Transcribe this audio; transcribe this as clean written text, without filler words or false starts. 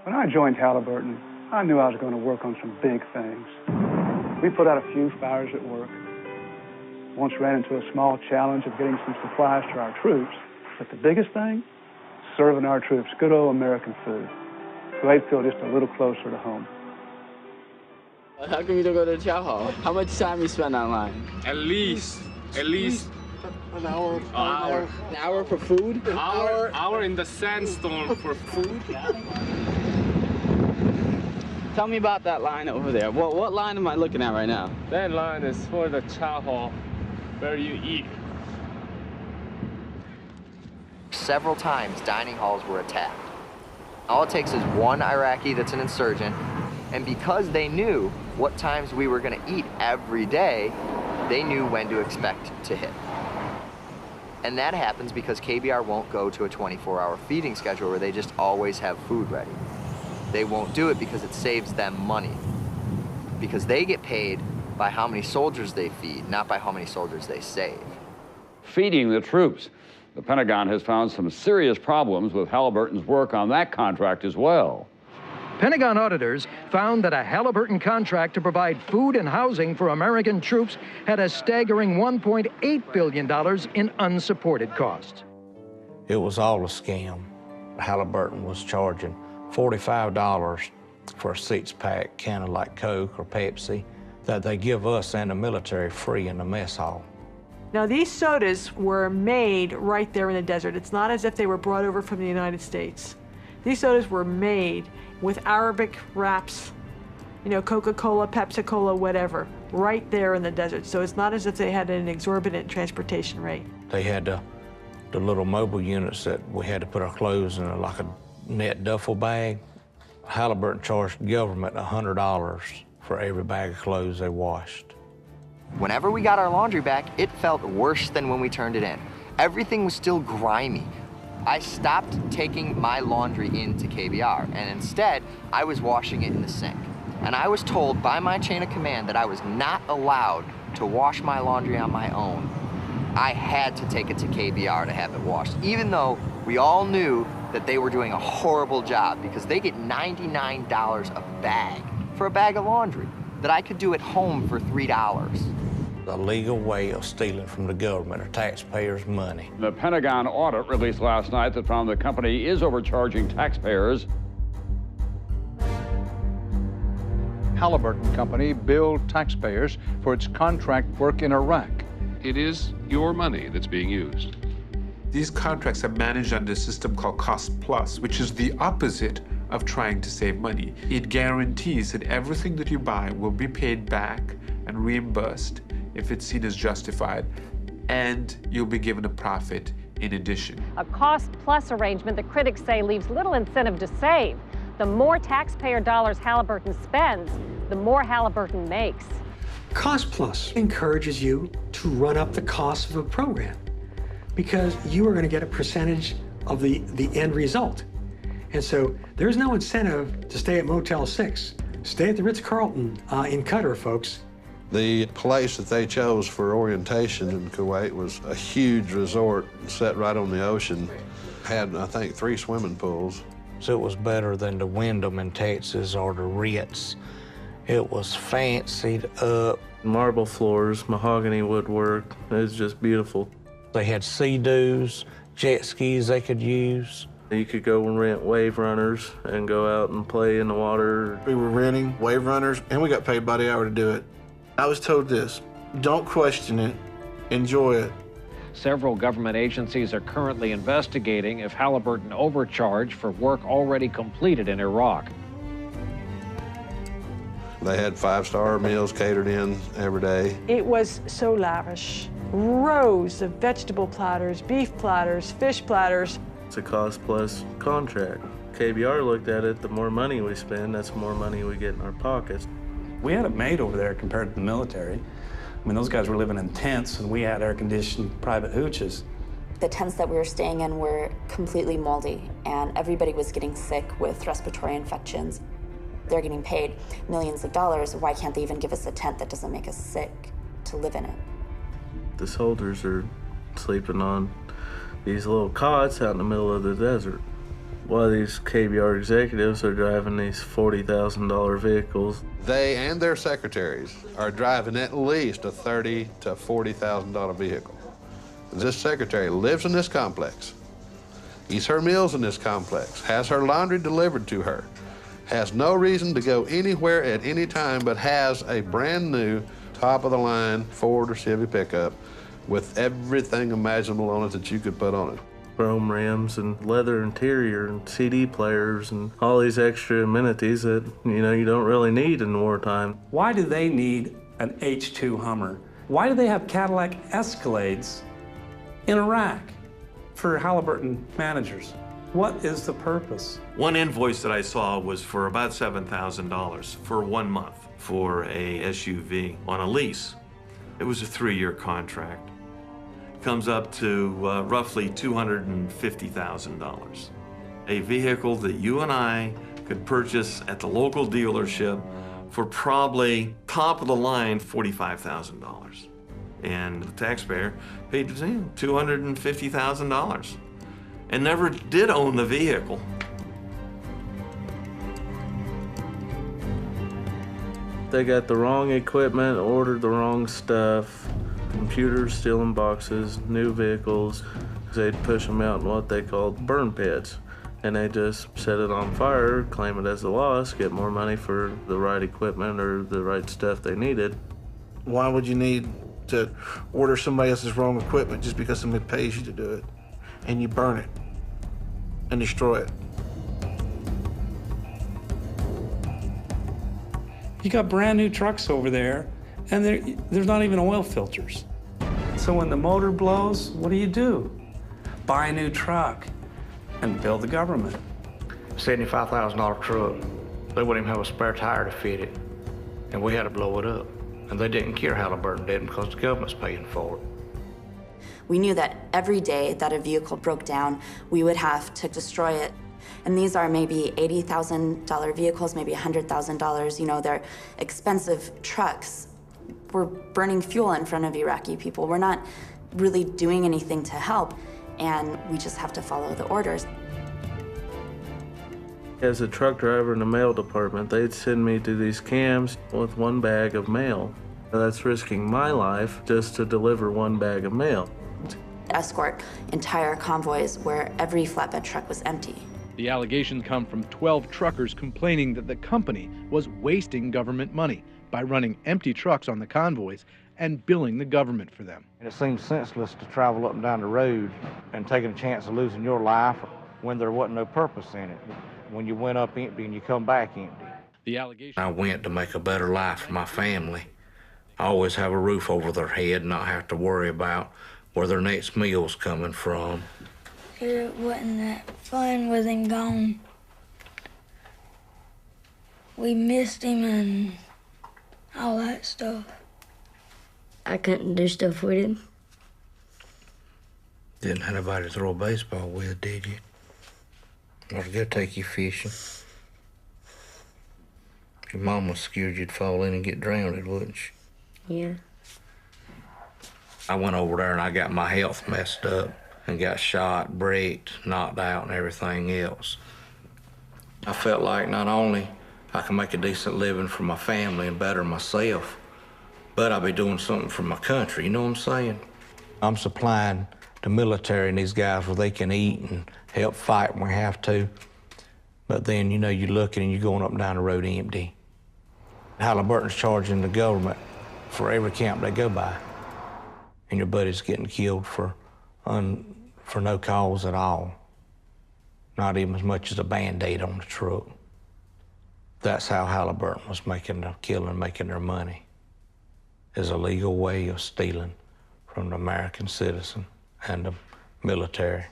When I joined Halliburton, I knew I was going to work on some big things. We put out a few fires at work. Once ran into a small challenge of getting some supplies to our troops. But the biggest thing, serving our troops good old American food. So they'd feel just a little closer to home. How come you don't go to the chow hall? How much time you spend online? At least an hour. An hour for food? Hour in the sandstorm for food. Tell me about that line over there. What line am I looking at right now? That line is for the chow hall, where you eat. Several times, dining halls were attacked. All it takes is one Iraqi that's an insurgent, and because they knew what times we were going to eat every day, they knew when to expect to hit. And that happens because KBR won't go to a 24-hour feeding schedule where they just always have food ready. They won't do it because it saves them money. Because they get paid by how many soldiers they feed, not by how many soldiers they save. Feeding the troops. The Pentagon has found some serious problems with Halliburton's work on that contract as well. Pentagon auditors found that a Halliburton contract to provide food and housing for American troops had a staggering $1.8 billion in unsupported costs. It was all a scam. Halliburton was charging $45 for a six-pack can of like Coke or Pepsi that they give us and the military free in the mess hall. Now, these sodas were made right there in the desert. It's not as if they were brought over from the United States. These sodas were made with Arabic wraps, you know, Coca-Cola, Pepsi-Cola, whatever, right there in the desert. So it's not as if they had an exorbitant transportation rate. They had the little mobile units that we had to put our clothes in, like a net duffel bag. Halliburton charged the government $100 for every bag of clothes they washed. Whenever we got our laundry back, it felt worse than when we turned it in. Everything was still grimy. I stopped taking my laundry into KBR, and instead, I was washing it in the sink. And I was told by my chain of command that I was not allowed to wash my laundry on my own. I had to take it to KBR to have it washed, even though we all knew that they were doing a horrible job because they get $99 a bag for a bag of laundry that I could do at home for $3. A legal way of stealing from the government or taxpayers' money. The Pentagon audit released last night that found the company is overcharging taxpayers. Halliburton Company billed taxpayers for its contract work in Iraq. It is your money that's being used. These contracts are managed under a system called Cost Plus, which is the opposite of trying to save money. It guarantees that everything that you buy will be paid back and reimbursed if it's seen as justified, and you'll be given a profit in addition. A cost-plus arrangement that critics say leaves little incentive to save. The more taxpayer dollars Halliburton spends, the more Halliburton makes. Cost-plus encourages you to run up the cost of a program because you are going to get a percentage of the end result. And so there's no incentive to stay at Motel 6. Stay at the Ritz-Carlton in Qatar, folks. The place that they chose for orientation in Kuwait was a huge resort set right on the ocean. Had, I think, 3 swimming pools. So it was better than the Wyndham in Texas or the Ritz. It was fancied up. Marble floors, mahogany woodwork. It was just beautiful. They had sea-doos, jet skis they could use. You could go and rent wave runners and go out and play in the water. We were renting wave runners, and we got paid by the hour to do it. I was told this: don't question it, enjoy it. Several government agencies are currently investigating if Halliburton overcharged for work already completed in Iraq. They had 5-star meals catered in every day. It was so lavish. Rows of vegetable platters, beef platters, fish platters. It's a cost-plus contract. KBR looked at it, the more money we spend, that's more money we get in our pockets. We had it made over there compared to the military. I mean, those guys were living in tents, and we had air-conditioned private hooches. The tents that we were staying in were completely moldy, and everybody was getting sick with respiratory infections. They're getting paid millions of dollars. Why can't they even give us a tent that doesn't make us sick to live in it? The soldiers are sleeping on these little cots out in the middle of the desert. why these KBR executives are driving these $40,000 vehicles. They and their secretaries are driving at least a $30,000 to $40,000 vehicle. This secretary lives in this complex, eats her meals in this complex, has her laundry delivered to her, has no reason to go anywhere at any time, but has a brand new, top-of-the-line Ford or Chevy pickup with everything imaginable on it that you could put on it. Chrome rims and leather interior and CD players and all these extra amenities that, you don't really need in wartime. Why do they need an H2 Hummer? Why do they have Cadillac Escalades in Iraq for Halliburton managers? What is the purpose? One invoice that I saw was for about $7,000 for 1 month for a SUV on a lease. It was a 3-year contract. Comes up to roughly $250,000. A vehicle that you and I could purchase at the local dealership for probably top of the line $45,000. And the taxpayer paid $250,000 and never did own the vehicle. They got the wrong equipment, ordered the wrong stuff, computers stealing boxes, new vehicles. They'd push them out in what they called burn pits. And they just set it on fire, claim it as a loss, get more money for the right equipment or the right stuff they needed. Why would you need to order somebody else's wrong equipment just because somebody pays you to do it? And you burn it and destroy it. You got brand new trucks over there, and there's not even oil filters. So when the motor blows, what do? Buy a new truck and bill the government. $75,000 truck. They wouldn't even have a spare tire to fit it, and we had to blow it up. And they didn't care Halliburton did because the government's paying for it. We knew that every day that a vehicle broke down, we would have to destroy it. And these are maybe $80,000 vehicles, maybe $100,000. They're expensive trucks. We're burning fuel in front of Iraqi people. We're not really doing anything to help, and we just have to follow the orders. As a truck driver in the mail department, they'd send me to these camps with 1 bag of mail. That's risking my life just to deliver 1 bag of mail. Escort entire convoys where every flatbed truck was empty. The allegations come from 12 truckers complaining that the company was wasting government money by running empty trucks on the convoys and billing the government for them. And it seems senseless to travel up and down the road and taking a chance of losing your life when there wasn't no purpose in it. When you went up empty and you come back empty. The allegation. I went to make a better life for my family. I always have a roof over their head and not have to worry about where their next meal's coming from. It wasn't that fun with him gone. We missed him and all that stuff. I couldn't do stuff with him. Didn't have anybody to throw a baseball with, did you? Or to go take you fishing. Your mom was scared you'd fall in and get drowned, wouldn't she? Yeah. I went over there and I got my health messed up and got shot, bricked, knocked out, and everything else. I felt like not only I can make a decent living for my family and better myself, but I'll be doing something for my country, you know what I'm saying? I'm supplying the military and these guys where they can eat and help fight when we have to. But then, you're looking and you're going up and down the road empty. Halliburton's charging the government for every camp they go by. And your buddy's getting killed for no cause at all. Not even as much as a Band-Aid on the truck. That's how Halliburton was making their killing, making their money. Is a legal way of stealing from the American citizen and the military.